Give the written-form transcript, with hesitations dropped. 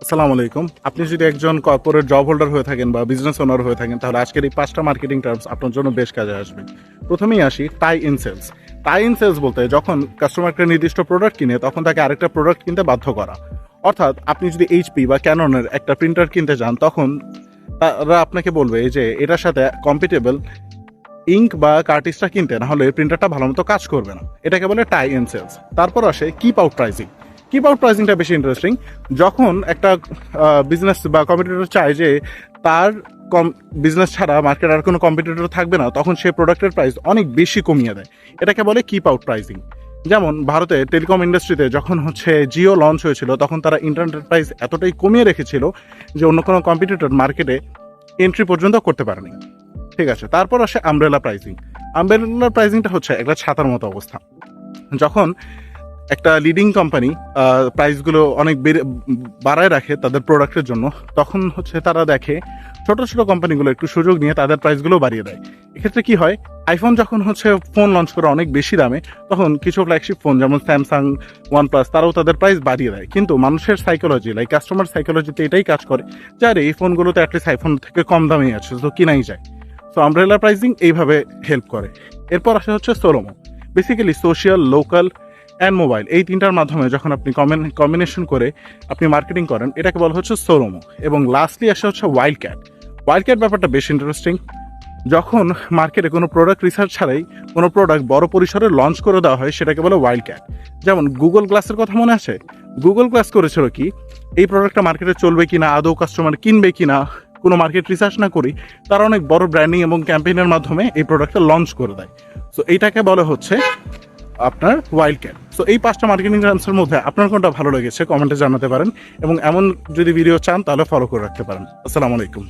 আসসালামু আলাইকুম। আপনি যদি একজন কর্পোরেট জব হোল্ডার হয়ে থাকেন বা বিজনেস ওনার হয়ে থাকেন, তাহলে আজকের এই 5টা মার্কেটিং টার্মস আপনার জন্য বেশ কাজে আসবে। প্রথমেই আসি tie in sales. Tie in sales বলতে যখন কাস্টমার একটা নির্দিষ্ট প্রোডাক্ট কিনে তখন তাকে আরেকটা প্রোডাক্ট কিনতে বাধ্য করা। অর্থাৎ আপনি যদি এইচপি বা ক্যাননের একটা প্রিন্টার কিনতে যান, তখন তারা আপনাকে বলবে যে এটার সাথে কম্পিটেবল ইঙ্ক বা কার্টিসটা কিনতে, না হলে প্রিন্টারটা ভালো মতো কাজ করবে না। এটাকে বলে টাই ইন সেলস। তারপর আসে keep out pricing. Keep out প্রাইসিংটা বেশি ইন্টারেস্টিং। যখন একটা বিজনেস বা কম্পিটিটর চায় যে তার বিজনেস ছাড়া মার্কেটে আর কোনো কম্পিটিটর থাকবে না, তখন সে প্রোডাক্টের প্রাইস অনেক বেশি কমিয়ে দেয়। এটাকে বলে কিপ আউট প্রাইসিং। যেমন ভারতে টেলিকম ইন্ডাস্ট্রিতে যখন জিও লঞ্চ হয়েছিল, তখন তারা ইন্টারনেট প্রাইস এতটাই কমিয়ে রেখেছিল যে অন্য কোনো কম্পিটিটর মার্কেটে এন্ট্রি পর্যন্ত করতে পারেনি। ঠিক আছে, তারপর আসে আমব্রেলা প্রাইসিং। আমব্রেলা প্রাইসিংটা হচ্ছে একটা ছাতার মতো অবস্থা। যখন একটা লিডিং কোম্পানি প্রাইসগুলো অনেক বাড়ায় রাখে তাদের প্রোডাক্টের জন্য, তখন তারা দেখে ছোট ছোট কোম্পানিগুলো একটু সুযোগ নিয়ে তাদের প্রাইসগুলো বাড়িয়ে দেয়। এক্ষেত্রে কি হয়, আইফোন যখন ফোন লঞ্চ করে অনেক বেশি দামে, তখন কিছু ফ্ল্যাগশিপ ফোন যেমন স্যামসাং, ওয়ানপ্লাস, তারাও তাদের প্রাইস বাড়িয়ে দেয়। কিন্তু মানুষের সাইকোলজি, লাইক কাস্টমার সাইকোলজিতে এটাই কাজ করে যে আরে এই ফোনগুলোতে অ্যাটলিস্ট আইফোন থেকে কম দামেই আছে, তো কিনাই যায়। সো আমব্রেলা প্রাইসিং এইভাবে হেল্প করে। এরপর আসে SoLoMo. Basically social, local and mobile, এই তিনটার মাধ্যমে যখন আপনি কম্বিনেশন করে আপনি মার্কেটিং করেন, এটাকে বলা হচ্ছে সোলোমো। এবং লাস্টলি আসে ওয়াইল্ড ক্যাট। ওয়াইল্ড ক্যাট ব্যাপারটা বেশ ইন্টারেস্টিং। যখন মার্কেটে কোনো প্রোডাক্ট রিসার্চ ছাড়াই কোনো প্রোডাক্ট বড় পরিসরে লঞ্চ করে দেওয়া হয়, সেটাকে বলে ওয়াইল্ড ক্যাট। যেমন গুগল গ্লাসের কথা মনে আছে? গুগল গ্লাস করেছিল কি, এই প্রোডাক্টটা মার্কেটে চলবে কিনা, আদৌ কাস্টমার কিনবে কিনা, কোনো মার্কেট রিসার্চ না করি তারা অনেক বড় ব্র্যান্ডিং এবং ক্যাম্পেইনের মাধ্যমে এই প্রোডাক্টটা লঞ্চ করে দেয়। সো এইটাকে বলা হচ্ছে আপনার ওয়াইল্ড ক্যাট। সো এই 5টা মার্কেটিং টার্মসের মধ্যে আপনার কোনটা ভালো লেগেছে কমেন্টে জানাতে পারেন, এবং এমন যদি ভিডিও চান তাহলে ফলো করে রাখতে পারেন। আসসালামু আলাইকুম।